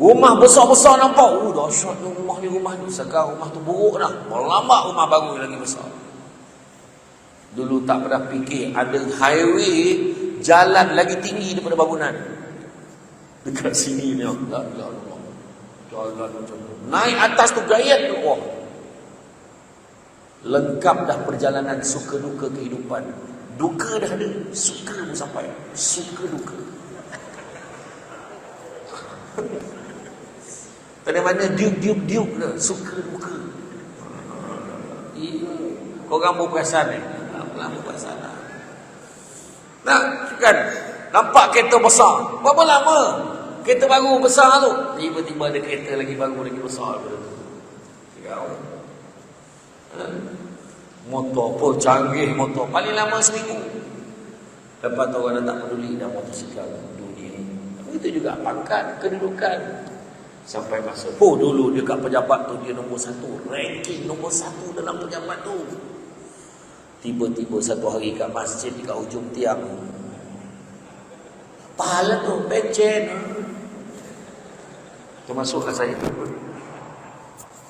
Rumah besar-besar nampak. Dahsyat rumah ni. Sekarang rumah tu buruk dah. Melambat rumah baru lagi besar. Dulu tak pernah fikir ada highway, jalan lagi tinggi daripada bangunan. Dekat sini ni Allah. Jalan macam tu. Naik atas tu gayat tu. Lengkap dah perjalanan suka duka kehidupan. Duka dah ada, suka pun sampai. Suka duka. Pada mana diuk dah, suka duka. Korang berperasan ni? Tak berperasan lah. Nah, kan? Nampak kereta besar. Berapa lama? Kereta baru besar tu. Tiba-tiba ada kereta lagi baru, lagi besar daripada tu. Motor pun canggih, motor paling lama seminggu. Lepas tu orang dah tak peduli dah motosikal dunia. Begitu juga pangkat, kedudukan. Sampai masa dulu dekat pejabat tu dia nombor 1, ranking nombor 1 dalam pejabat tu. Tiba-tiba satu hari kat masjid dekat hujung tiang, pahala tu pencen. Termasuklah saya.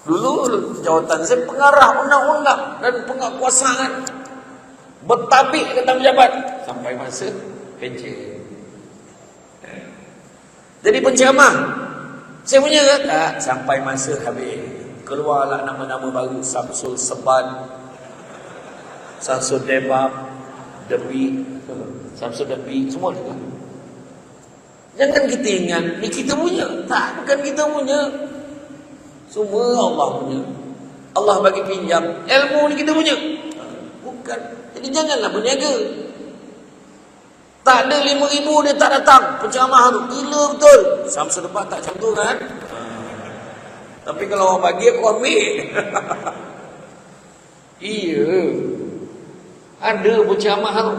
Dulu jawatan saya pengarah undang-undang dan penguasaan, bertabik kata pejabat. Sampai masa pencen. Jadi penceramah saya punya ke? Tak. Sampai masa habis. Keluarlah nama-nama baru. Samsul Seban, Samsul Debab, Debi, Samsul Debi, semua juga. Jangan kita ingat ni kita punya. Tak, bukan kita punya. Semua Allah punya. Allah bagi pinjam. Ilmu ni kita punya. Bukan. Jadi janganlah berniaga. Tak ada 5,000 dia tak datang penceramah tu. Gila betul. Samsul Debat tak macam tu kan? Tapi kalau orang bagi aku ambil. Iya. Ada penceramah tu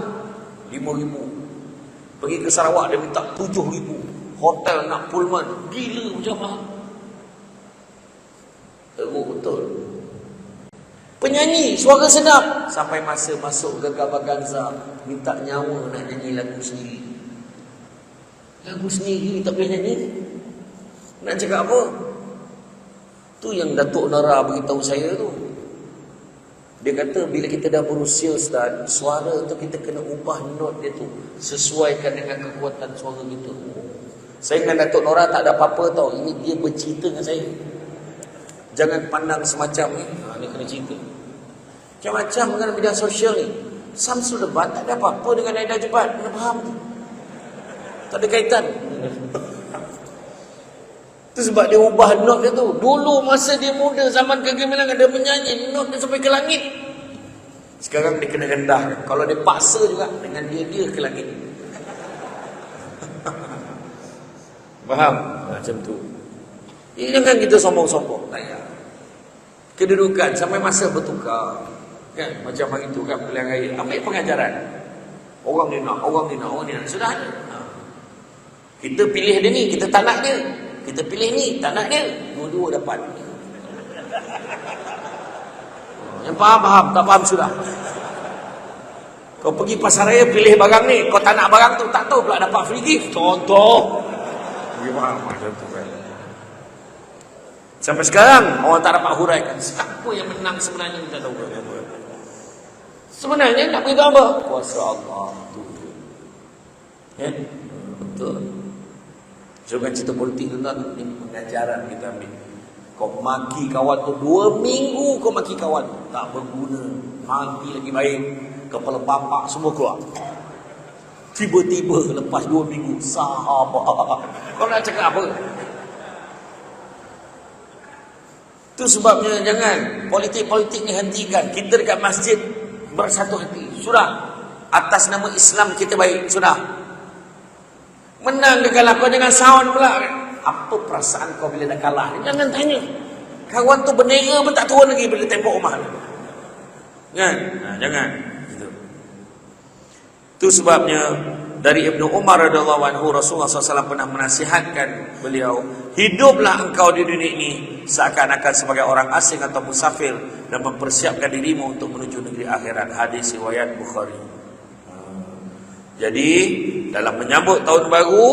5,000. Pergi ke Sarawak dia minta 7,000. Hotel nak Pullman. Gila penceramah. Betul. Penyanyi suara sedap sampai masa masuk Gagal Baganza minta nyawa nak nyanyi lagu sendiri. Lagu sendiri tak boleh nyanyi. Nak cakap apa? Tu yang Datuk Nara beritahu saya tu. Dia kata bila kita dah berusia Ustaz, suara tu kita kena ubah note dia tu sesuaikan dengan kekuatan suara kita. Saya dengan Datuk Nora tak ada apa-apa tau. Ini dia bercerita dengan saya. Jangan pandang semacam ni. Ni kena cerita. Macam-macam dengan media sosial ni. Samsul Debat tak ada apa-apa dengan Aida Jebat. Kena faham tu. Tak ada kaitan. Itu sebab dia ubah note dia tu. Dulu masa dia muda, zaman kegemilangan, dia menyanyi, note dia sampai ke langit. Sekarang dia kena rendah. Kalau dia paksa juga, dengan dia ke langit. Faham? Macam tu. Jangan kita sombong-sombong. Tak payah. Kedudukan sampai masa bertukar. Kan? Macam hari itu kan pilihan raya. Ambil pengajaran. Orang ni nak. Sudah ada. Kita pilih dia ni, kita tak nak dia. Kita pilih ni, tak nak dia. Dua-dua dapat. Yang faham, tak faham sudah. Kau pergi pasar raya pilih barang ni, kau tak nak barang tu, tak tahu pula dapat free gift. Contoh. Gimana macam tu kan? Sampai sekarang orang tak dapat huraikan siapa yang menang sebenarnya, kita tahu. Sebenarnya nak beritahu apa? Kuasa Allah tu. Ya? Betul. Jangan cerita politik tuan-tuan, ni pengajaran kita ambil. Kau maki kawan tu 2 minggu, kau maki kawan tak berguna, mati lagi baik, kepala bapak semua keluar. Tiba-tiba lepas 2 minggu sahabat, kau nak cakap apa? Itu sebabnya jangan politik-politik ni hentikan. Kita dekat masjid bersatu hati, sudah. Atas nama Islam kita baik, sudah. Menang ke kalah, kau jangan sound pula. Apa perasaan kau bila dah kalah? Jangan tanya. Kawan tu bernera pun tak turun lagi bila tembok rumah. Kan? Jangan. Itu sebabnya dari Ibnu Umar radhiyallahu anhu, Rasulullah SAW pernah menasihatkan beliau, hiduplah engkau di dunia ini seakan-akan sebagai orang asing atau musafir dan mempersiapkan dirimu untuk menuju negeri akhirat. Hadis riwayat Bukhari. Jadi dalam menyambut tahun baru,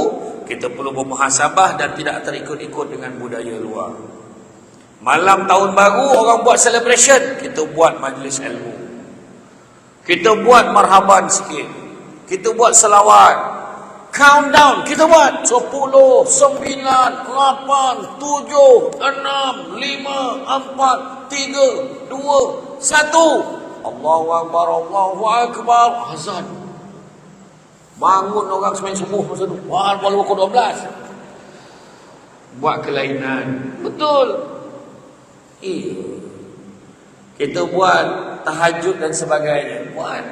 kita perlu bermuhasabah dan tidak terikut-ikut dengan budaya luar. Malam tahun baru orang buat celebration, kita buat majlis ilmu. Kita buat marhaban sikit. Kita buat selawat. Countdown kita buat 10, 9, 8, 7, 6, 5, 4, 3, 2, 1. Allahu Akbar, Allahu Akbar. Azan. Bangun orang semain subuh masa tu. Wah, baru pukul 12. Buat kelainan. Betul. Kita buat tahajud dan sebagainya. Buat.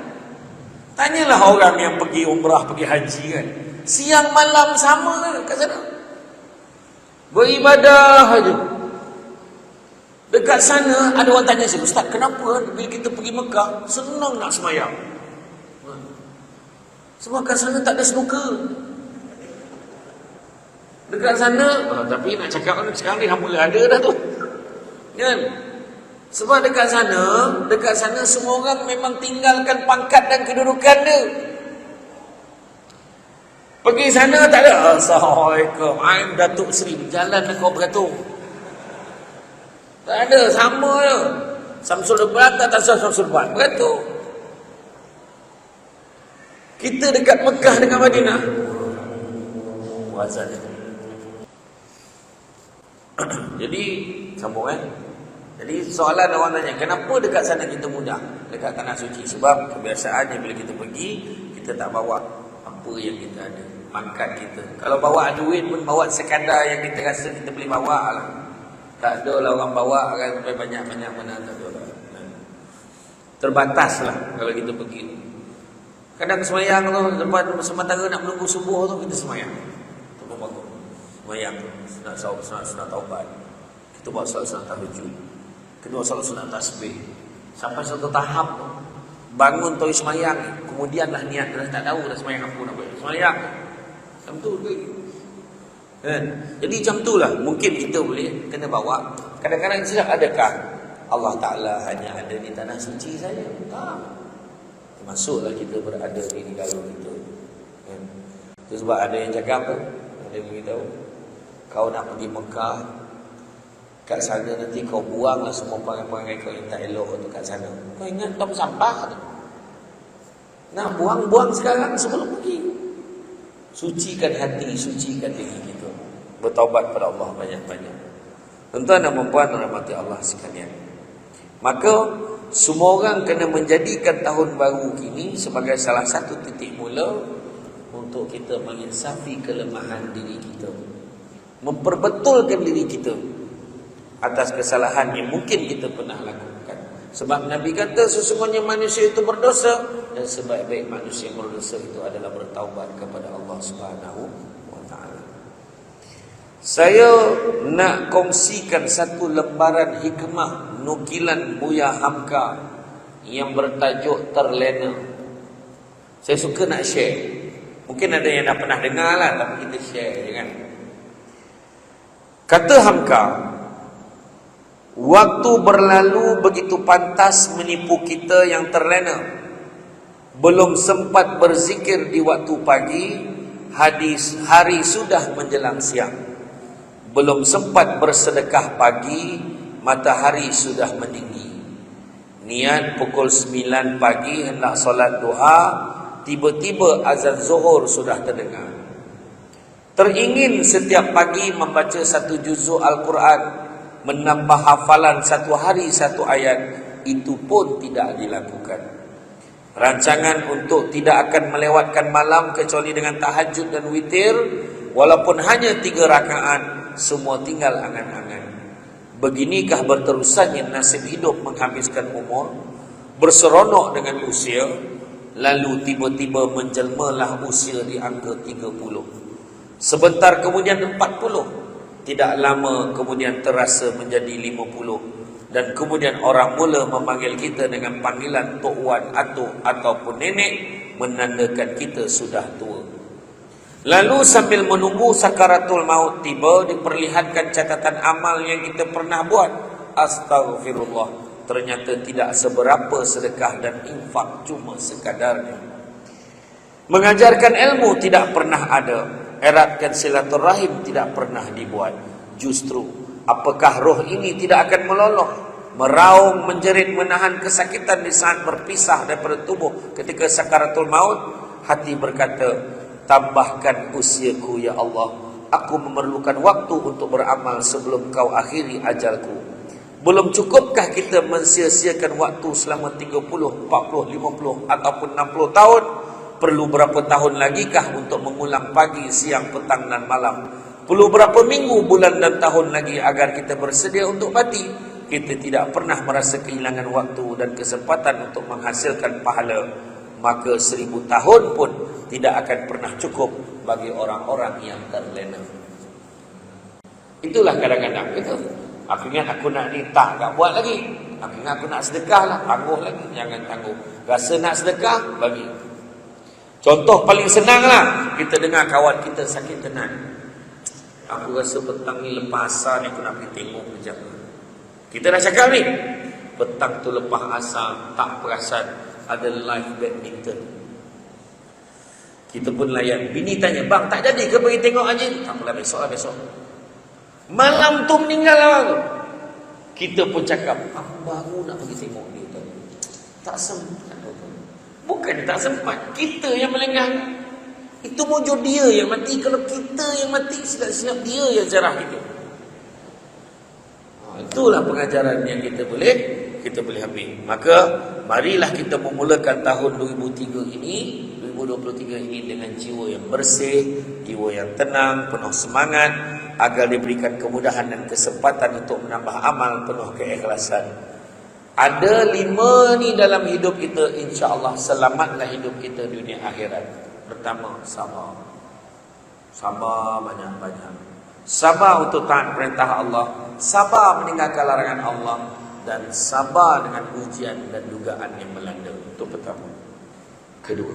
Tanyalah orang yang pergi umrah, pergi haji kan. Siang malam sama kat sana. Beribadah saja. Dekat sana ada orang tanya saya, Ustaz, kenapa bila kita pergi Mekah senang nak semayang? Sebab kat sana tak ada snooker. Dekat sana, tapi nak cakap sekarang ni alhamdulillah ada dah tu. Kan? Sebab dekat sana semua orang memang tinggalkan pangkat dan kedudukan dia. Pergi sana tak ada, Assalamualaikum, I'm Datuk Seri, jalan kau beratung. Tak ada, sama je. Samsul Debat tak Samsul Debat, beratung. Kita dekat Mekah dengan Madinah, puasa. Jadi sambung Jadi soalan orang tanya, kenapa dekat sana kita mudah, dekat tanah suci? Sebab kebiasaannya bila kita pergi, kita tak bawa apa yang kita ada, mangkat kita. Kalau bawa duit pun bawa sekadar yang kita rasa kita boleh bawa lah. Tak ada lah orang bawa kan sampai banyak-banyak mana, tak ada lah. Terbatas lah kalau kita pergi. Kadang semayang tu, lepas sementara nak menunggu subuh tu, kita semayang. Itu pun bagus. Semayang tu, sunat taubat. Kita buat sunat tahajud. Kedua sunat tasbih. Sampai satu tahap tu, bangun tu semayang. Kemudianlah niat, dah tak tahu dah semayang apa nak buat. Semayang. Macam tu ke? Kan? Jadi macam tu lah. Mungkin kita boleh kena bawa. Kadang-kadang silap, adakah Allah Ta'ala hanya ada di tanah suci saja? Tak. Masuklah kita berada di negara kita. Itu sebab ada yang cakap apa? Ada yang beritahu, kau nak pergi Mekah, kat sana nanti kau buanglah semua perangai-perangai kau yang tak elok tu kat sana. Kau ingat kau sampah tu. Nak buang-buang sekarang sebelum pergi. Sucikan hati, sucikan diri kita. Bertaubat pada Allah banyak-banyak. Tuan-tuan dan puan rahmati Allah sekalian. Maka semua orang kena menjadikan tahun baru kini sebagai salah satu titik mula untuk kita menginsafi kelemahan diri kita, memperbetulkan diri kita atas kesalahan yang mungkin kita pernah lakukan. Sebab Nabi kata sesungguhnya manusia itu berdosa, dan sebaik-baik manusia yang berdosa itu adalah bertaubat kepada Allah Subhanahu wa taala. Saya nak kongsikan satu lembaran hikmah nukilan Buya Hamka yang bertajuk Terlena. Saya suka nak share. Mungkin ada yang dah pernah dengar lah, tapi kita share je kan. Kata Hamka, waktu berlalu begitu pantas menipu kita yang terlena. Belum sempat berzikir di waktu pagi, hari sudah menjelang siang, belum sempat bersedekah pagi, matahari sudah meninggi. Niat pukul 9 pagi hendak solat duha, tiba-tiba azan zuhur sudah terdengar. Teringin setiap pagi membaca 1 juzuk Al-Quran, menambah hafalan 1 hari 1 ayat, itu pun tidak dilakukan. Rancangan untuk tidak akan melewatkan malam kecuali dengan tahajud dan witir, walaupun hanya 3 rakaat, semua tinggal angan-angan. Beginikah berterusannya nasib hidup menghabiskan umur, berseronok dengan usia, lalu tiba-tiba menjelmalah usia di angka 30. Sebentar kemudian 40, tidak lama kemudian terasa menjadi 50. Dan kemudian orang mula memanggil kita dengan panggilan Tok Wan, Atuk ataupun Nenek, menandakan kita sudah tua. Lalu sambil menunggu sakaratul maut tiba, diperlihatkan catatan amal yang kita pernah buat. Astaghfirullah, ternyata tidak seberapa sedekah dan infak, cuma sekadarnya. Mengajarkan ilmu tidak pernah ada, eratkan silaturahim tidak pernah dibuat. Justru, apakah roh ini tidak akan meloloh, meraung, menjerit, menahan kesakitan di saat berpisah daripada tubuh ketika sakaratul maut? Hati berkata, tambahkan usiaku ya Allah, aku memerlukan waktu untuk beramal sebelum kau akhiri ajalku. Belum cukupkah kita mensia-siakan waktu selama 30, 40, 50 ataupun 60 tahun? Perlu berapa tahun lagikah untuk mengulang pagi, siang, petang dan malam? Perlu berapa minggu, bulan dan tahun lagi agar kita bersedia untuk mati? Kita tidak pernah merasa kehilangan waktu dan kesempatan untuk menghasilkan pahala. Maka 1000 tahun pun tidak akan pernah cukup bagi orang-orang yang terlena. Itulah kadang-kadang gitu. Aku ingat aku nak ni, tak buat lagi. Aku ingat aku nak sedekah lah, tangguh lagi. Jangan tangguh. Rasa nak sedekah, bagi. Contoh paling senang lah, kita dengar kawan kita sakit tenat. Aku rasa petang ni lepas asar ni aku nak pergi tengok sekejap. Kita dah cakap ni, petang tu lepas asar, tak perasan ada live badminton. Kita pun layan. Bini tanya, bang tak jadi ke pergi tengok aja? Tak apalah, besok lah, besok. Malam tu meninggal lah. Kita pun cakap, aku baru nak pergi tengok dia tadi. Tak sempat. Bukan tak sempat, kita yang melengah. Itu wujud dia yang mati. Kalau kita yang mati, silap-silap dia yang jarah kita. Itulah pengajaran yang kita boleh ambil. Maka marilah kita memulakan tahun 2023 ini dengan jiwa yang bersih, jiwa yang tenang, penuh semangat, agar diberikan kemudahan dan kesempatan untuk menambah amal penuh keikhlasan. Ada 5 ni dalam hidup kita, insya-Allah selamatlah hidup kita dunia akhirat. Pertama, sabar. Sabar banyak-banyak. Sabar untuk taat perintah Allah, sabar meninggalkan larangan Allah, dan sabar dengan ujian dan dugaan yang melanda. Itu pertama. Kedua,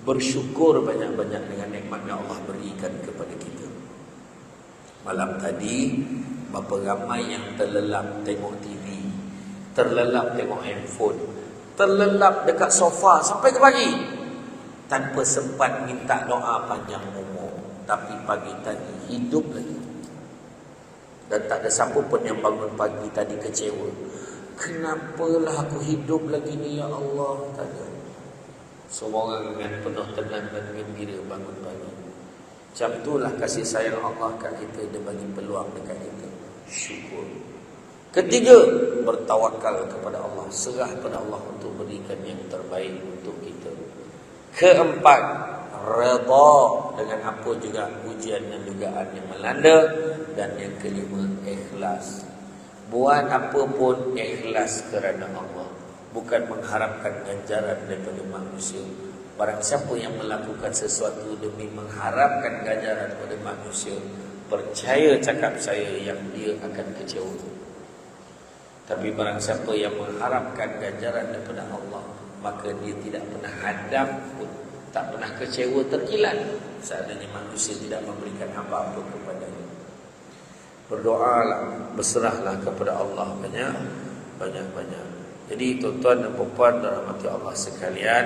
bersyukur banyak-banyak dengan nikmat yang Allah berikan kepada kita. Malam tadi, berapa ramai yang terlelap tengok TV, terlelap tengok handphone, terlelap dekat sofa sampai ke pagi, tanpa sempat minta doa panjang umur. Tapi pagi tadi hidup lagi. Dan tak ada siapa pun yang bangun pagi tadi kecewa. Kenapalah aku hidup lagi ni ya Allah? Tak ada. Semua orang dengan penuh tenang dan gembira bangun pagi. Macam itulah kasih sayang Allah kat kita. Dia bagi peluang dekat kita. Syukur. Ketiga, bertawakal kepada Allah. Serah kepada Allah untuk berikan yang terbaik untuk kita. Keempat, redha dengan apa juga ujian dan dugaan yang melanda. Dan yang kelima, ikhlas. Buat apa pun ikhlas kerana Allah, bukan mengharapkan ganjaran daripada manusia. Barang siapa yang melakukan sesuatu demi mengharapkan ganjaran daripada manusia, percaya cakap saya yang dia akan kecewa. Tapi barang siapa yang mengharapkan ganjaran daripada Allah, maka dia tidak pernah hadap pun, tak pernah kecewa terkilat seandainya manusia tidak memberikan apa-apa kepadanya. Berdoalah, berserahlah kepada Allah banyak-banyak. Jadi tuan-tuan dan puan dan rahmati Allah sekalian,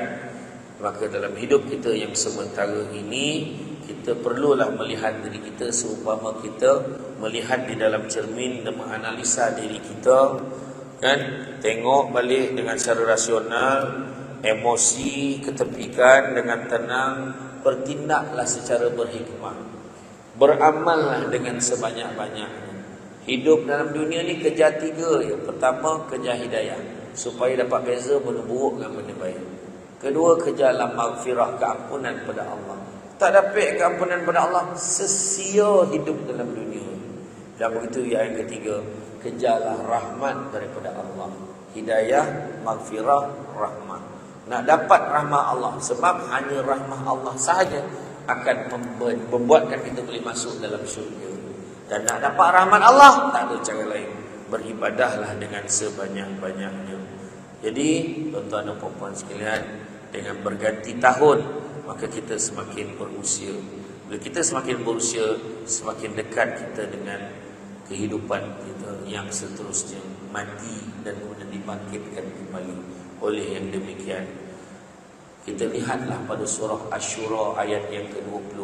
maka dalam hidup kita yang sementara ini, kita perlulah melihat diri kita seumpama kita melihat di dalam cermin dan menganalisa diri kita, kan? Tengok balik dengan secara rasional, emosi ketepikan dengan tenang, bertindaklah secara berhikmah, beramallah dengan sebanyak-banyaknya. Hidup dalam dunia ni kejar 3 ya. Pertama, kejar hidayah supaya dapat beza benda buruk dengan benda baik. Kedua, kejarlah maghfirah, keampunan pada Allah. Tak dapat keampunan pada Allah, sia-sia hidup dalam dunia. Dan begitu yang ketiga, kejarlah rahmat daripada Allah. Hidayah, maghfirah, rahmat. Nak dapat rahmat Allah, sebab hanya rahmat Allah sahaja akan membuatkan kita boleh masuk dalam syurga. Dan nak dapat rahmat Allah, tak ada cara lain, beribadahlah dengan sebanyak-banyaknya. Jadi tuan-tuan dan puan-puan sekalian, dengan berganti tahun maka kita semakin berusia. Bila kita semakin berusia, semakin dekat kita dengan kehidupan kita yang seterusnya, mati dan kemudian dibangkitkan kembali. Oleh yang demikian, kita lihatlah pada surah Asy-Syura ayat yang ke-20,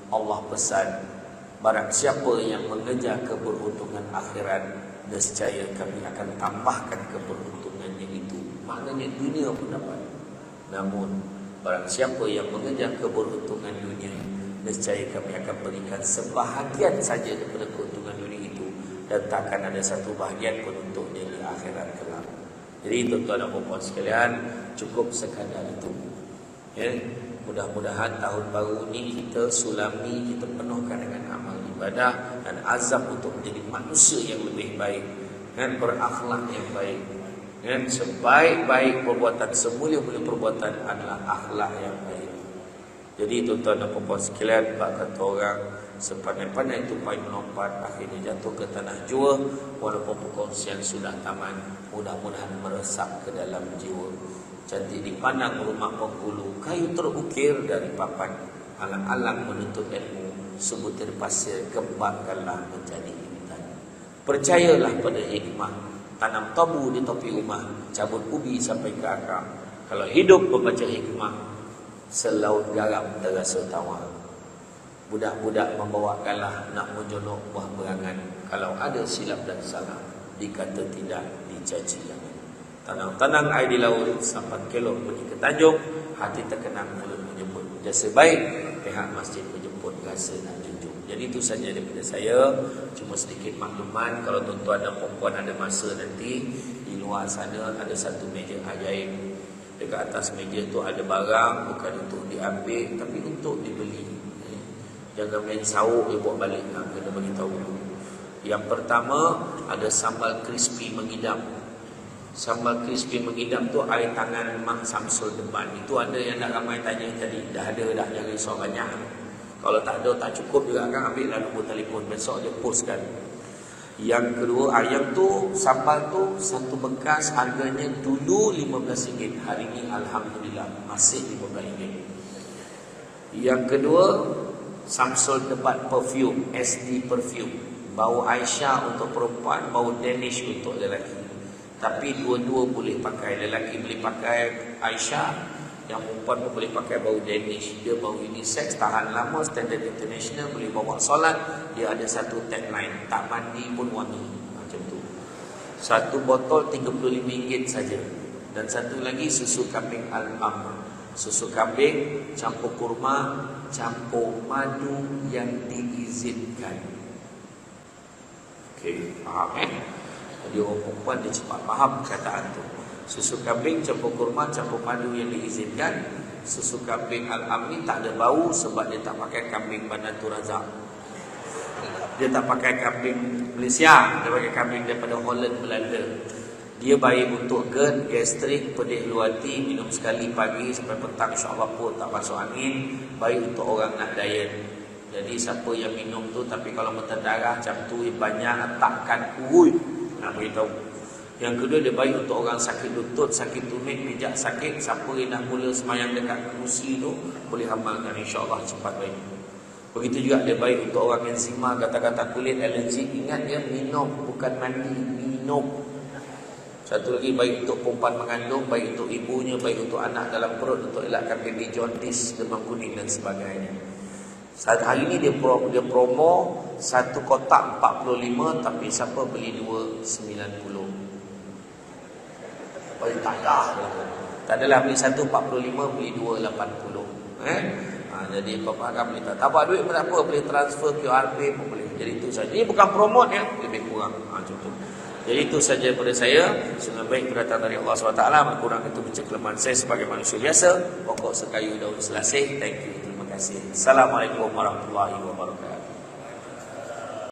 Allah pesan, barang siapa yang mengejar keberuntungan akhirat, nescaya kami akan tambahkan keberuntungannya itu. Maknanya dunia pun dapat. Namun barang siapa yang mengejar keberuntungan dunia, nescaya kami akan berikan sebahagian saja daripada keuntungan dunia itu, dan takkan ada satu bahagian pun untuknya di akhirat kelak. Jadi tuan-tuan dan puan-puan sekalian, cukup sekadar itu. Ya, mudah-mudahan tahun baru ini kita sulami, kita penuhkan dengan amal ibadah dan azam untuk menjadi manusia yang lebih baik, dan berakhlak yang baik. Dan sebaik-baik perbuatan, semulia-mulia perbuatan adalah akhlak yang baik. Jadi tuan-tuan dan puan-puan sekalian, bab kata orang, sepandai-pandai tupai melompat, akhirnya jatuh ke tanah jua. Walaupun perkongsian sudah tamat, mudah-mudahan meresap ke dalam jiwa. Cantik dipandang rumah penghulu, kayu terukir dari papan, alang-alang menuntut ilmu, sebutir pasir kembangkanlah menjadi intan. Percayalah pada hikmah, tanam tabu di topi rumah, cabut ubi sampai ke akar. Kalau hidup membaca hikmah, selaut garam terasa tawar. Budak-budak membawakanlah nak menjolok buah berangan. Kalau ada silap dan salah, dikata tidak, dicaci jangan. Tanang-tanang air di laut, sampan kelok pergi ke Tanjung, hati terkenang mulut menyebut. Jasa baik, pihak masjid menjemput, rasa nak junjung. Jadi itu saja daripada saya. Cuma sedikit makluman, kalau tuan-tuan dan puan-puan ada masa nanti, di luar sana ada satu meja ajaib. Dekat atas meja tu ada barang, bukan untuk diambil, tapi untuk dibeli. Jangan main sauk dia buat balik, kena bagi tahu. Yang pertama, ada sambal crispy mengidam. Sambal crispy mengidam tu air tangan Mak Samsul Deban. Itu ada yang nak ramai tanya tadi. Dah ada dah, jangan risau banyak. Kalau tak ada, tak cukup juga kan, ambil lah nombor telefon, besok dia postkan. Yang kedua, ayam tu, sambal tu satu bekas, harganya dulu RM15. Hari ni alhamdulillah masih RM15. Yang kedua, Samsul Debat perfume, SD perfume. Bau Aisyah untuk perempuan, bau Danish untuk lelaki. Tapi dua-dua boleh pakai. Lelaki boleh pakai Aisyah, yang perempuan pun boleh pakai bau Danish. Dia bau unisex, tahan lama, standard international, boleh bawa solat. Dia ada satu tagline, tak mandi pun wangi. Macam tu. Satu botol RM35 saja. Dan satu lagi susu kambing Al-Amr. Susu kambing campur kurma, campur madu yang diizinkan. Okey, faham Jadi orang perempuan dia cepat faham kataan tu. Susu kambing campur kurma, campur madu yang diizinkan. Susu kambing Al-Am ni tak ada bau sebab dia tak pakai kambing Bandar Razak. Dia tak pakai kambing Malaysia, dia pakai kambing daripada Holland, Belanda. Dia baik untuk GERD, gastrik, pedih luati, minum sekali pagi sampai petang, insya-Allah pun tak masuk angin. Baik untuk orang nak diet. Jadi siapa yang minum tu, tapi kalau berdarah macam tu banyak, takkan kurut. Nak beritahu. Yang kedua, dia baik untuk orang sakit lutut, sakit tumit, pijak sakit. Siapa yang nak mula semayang dekat kerusi tu, boleh amalkan, insya-Allah cepat baik. Begitu juga dia baik untuk orang enzima, kata-kata kulit, alergi. Ingat dia minum, bukan mandi, minum. Satu lagi, baik untuk perempuan mengandung, baik untuk ibunya, baik untuk anak dalam perut, untuk elakkan baby jaundice, demam kuning dan sebagainya. Hari ni dia promo satu kotak 45, tapi siapa beli 2 90. Bagi tak adalah beli satu 45, beli 2 80. Jadi kau faham ni tak buat duit berapa, boleh transfer QR Pay pun boleh. Jadi itu saja. Ini bukan promote ya, lebih kurang. Contoh. Jadi itu saja daripada saya. Semoga baik datang dari Allah SWT. Kurang itu baca kelemahan saya sebagai manusia biasa. Pokok sekayu daun selasih. Thank you. Terima kasih. Assalamualaikum warahmatullahi wabarakatuh.